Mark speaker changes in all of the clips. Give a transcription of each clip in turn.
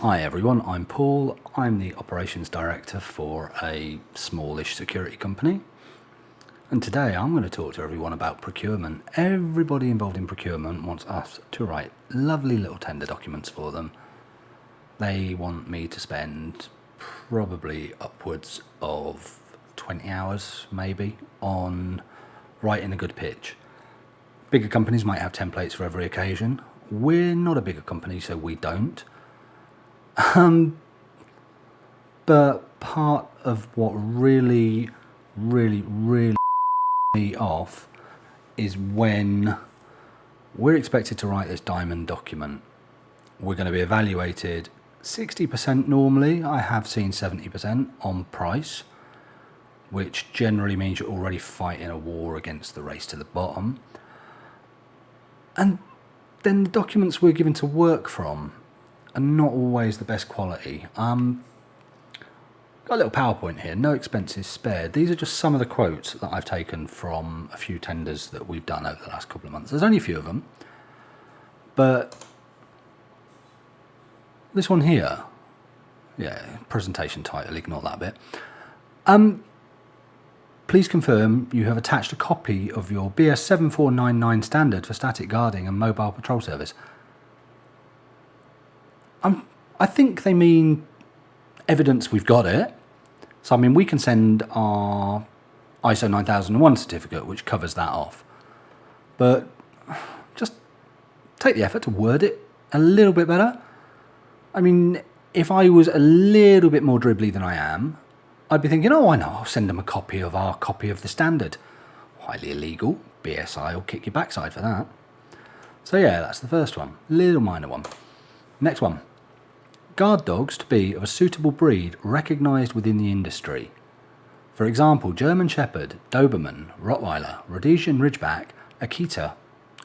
Speaker 1: Hi everyone, I'm Paul. I'm the Operations Director for a smallish security company. And today I'm going to talk to everyone about procurement. Everybody involved in procurement wants us to write lovely little tender documents for them. They want me to spend probably upwards of 20 hours maybe on writing a good pitch. Bigger companies might have templates for every occasion. We're not a bigger company, so we don't. But part of what really me off is when we're expected to write this diamond document. We're going to be evaluated 60% normally. I have seen 70% on price, which generally means you're already fighting a war against the race to the bottom. And then the documents we're given to work from are not always the best quality. Got a little PowerPoint here, no expenses spared. These are just some of the quotes that I've taken from a few tenders that we've done over the last couple of months. There's only a few of them, but this one here, yeah, presentation title, ignore that bit. Please confirm you have attached a copy of your BS 7499 standard for static guarding and mobile patrol service. I think they mean evidence we've got it. So, I mean, we can send our ISO 9001 certificate, which covers that off. But just take the effort to word it a little bit better. I mean, if I was a little bit more dribbly than I am, I'd be thinking, oh, I know, I'll send them a copy of our copy of the standard. Highly illegal. BSI will kick your backside for that. So, yeah, that's the first one. Little minor one. Next one. Guard dogs to be of a suitable breed recognised within the industry. For example, German Shepherd, Doberman, Rottweiler, Rhodesian Ridgeback, Akita,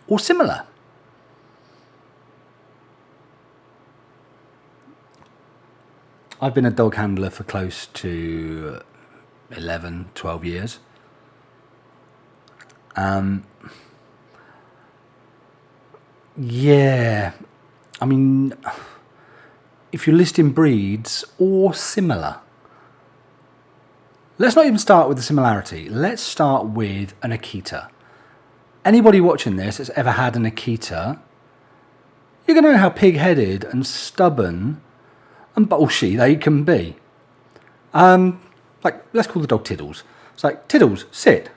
Speaker 1: or similar. I've been a dog handler for close to 11, 12 years. Yeah, I mean, if you're listing breeds or similar, let's not even start with the similarity. Let's start with an Akita. Anybody watching this that's ever had an Akita, you're going to know how pig-headed and stubborn and bullshit they can be. Like, let's call the dog Tiddles. It's like, Tiddles, sit.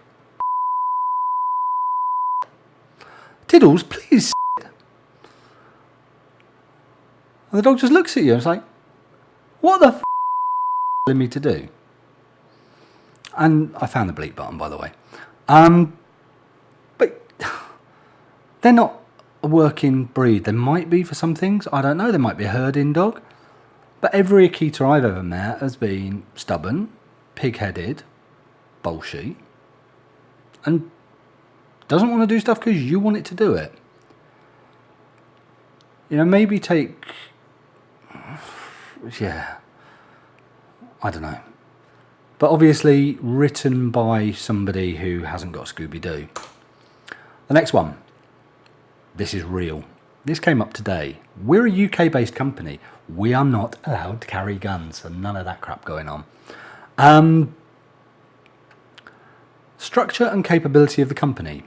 Speaker 1: Tiddles, please sit. And the dog just looks at you and it's like, what the f*** telling me to do? And I found the bleep button, by the way. But they're not a working breed. They might be for some things. I don't know. They might be a herding dog. But every Akita I've ever met has been stubborn, pig-headed, bullshit, and doesn't want to do stuff because you want it to do it. You know, maybe take... yeah, I don't know. But obviously written by somebody who hasn't got Scooby-Doo. The next one. This is real. This came up today. We're a UK-based company. We are not allowed to carry guns, so none of that crap going on. Structure and capability of the company.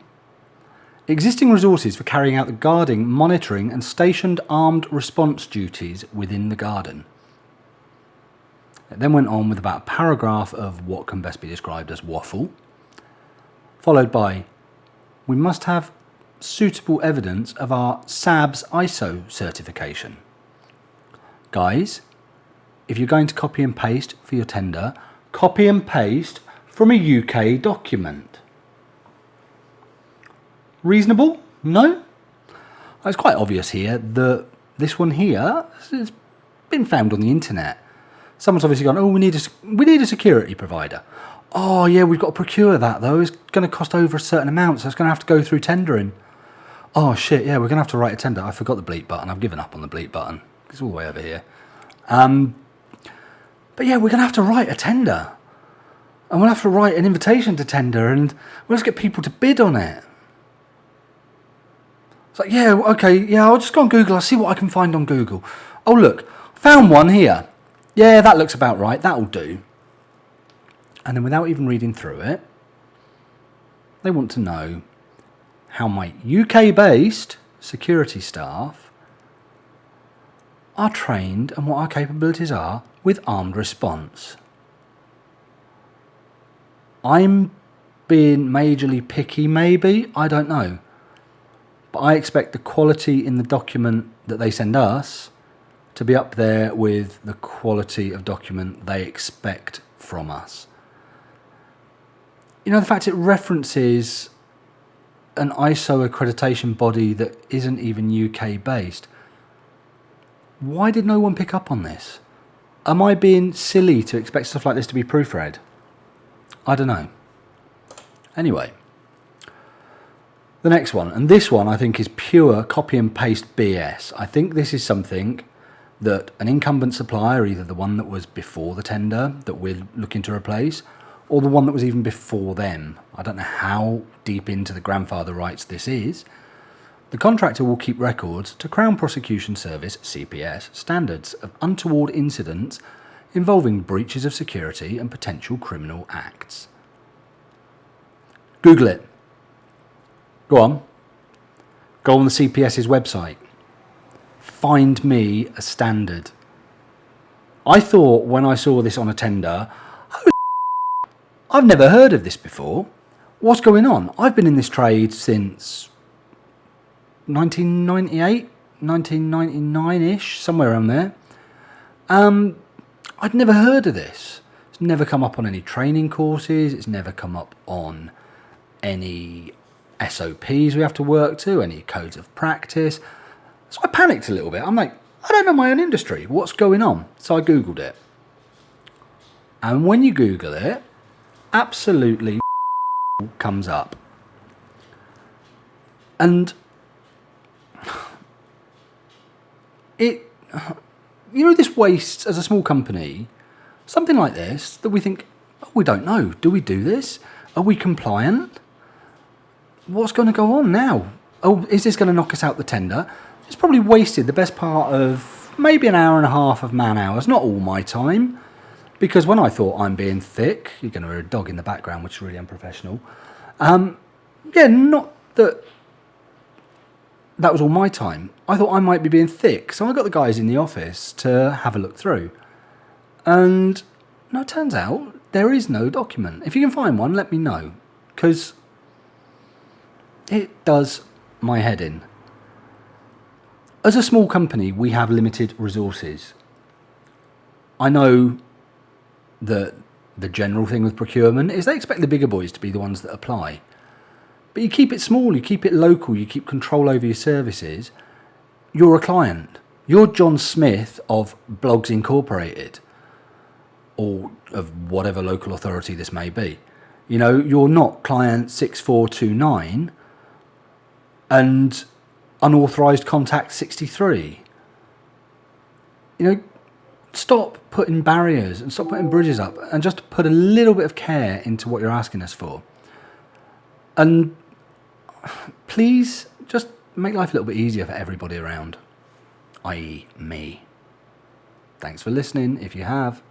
Speaker 1: Existing resources for carrying out the guarding, monitoring and stationed armed response duties within the garden. It then went on with about a paragraph of what can best be described as waffle, followed by, we must have suitable evidence of our SABS ISO certification. Guys, if you're going to copy and paste for your tender, copy and paste from a UK document. Reasonable? No? It's quite obvious here that this one here has been found on the internet. Someone's obviously gone, oh, we need a security provider. Oh, yeah, we've got to procure that, though. It's going to cost over a certain amount, so it's going to have to go through tendering. Oh, shit, yeah, we're going to have to write a tender. I forgot the bleep button. I've given up on the bleep button. It's all the way over here. But, yeah, we're going to have to write a tender. And we'll have to write an invitation to tender, and we'll have to get people to bid on it. It's like, yeah, okay, yeah, I'll just go on Google. I'll see what I can find on Google. Oh, look, Found one here. Yeah, that looks about right. That'll do. And then without even reading through it, they want to know how my UK-based security staff are trained and what our capabilities are with armed response. I'm being majorly picky, maybe, I don't know. But I expect the quality in the document that they send us to be up there with the quality of document they expect from us. You know, the fact it references an ISO accreditation body that isn't even UK based. Why did no one pick up on this? Am I being silly to expect stuff like this to be proofread? I don't know. Anyway, the next one, and this one I think is pure copy and paste BS. I think this is something that an incumbent supplier, either the one that was before the tender that we're looking to replace, or the one that was even before them. I don't know how deep into the grandfather rights this is. The contractor will keep records to Crown Prosecution Service, CPS, standards of untoward incidents involving breaches of security and potential criminal acts. Google it. Go on. Go on the CPS's website. Find me a standard. I thought when I saw this on a tender, I've never heard of this before. What's going on? I've been in this trade since 1998, 1999-ish, somewhere around there. I'd never heard of this. It's never come up on any training courses. It's never come up on any SOPs we have to work to, any codes of practice. So I panicked a little bit. I'm like, I don't know my own industry. What's going on? So I Googled it. And when you Google it, absolutely comes up. And it, you know, this wastes, as a small company, something like this that we think, oh, we don't know. Do we do this? Are we compliant? What's going to go on now? Oh, is this going to knock us out the tender? It's probably wasted the best part of maybe an hour and a half of man hours, not all my time. Because when I thought I'm being thick, you're going to hear a dog in the background, which is really unprofessional. Yeah, not that that was all my time. I thought I might be being thick. So I got the guys in the office to have a look through. And no, it turns out there is no document. If you can find one, let me know. Because it does my head in. As a small company, we have limited resources. I know that the general thing with procurement is they expect the bigger boys to be the ones that apply. But you keep it small, you keep it local, you keep control over your services. You're a client. You're John Smith of Blogs Incorporated, or of whatever local authority this may be. You know, you're not client 6429 and unauthorised contact 63. You know, stop putting barriers and stop putting bridges up and just put a little bit of care into what you're asking us for. And please just make life a little bit easier for everybody around, i.e. me. Thanks for listening if you have.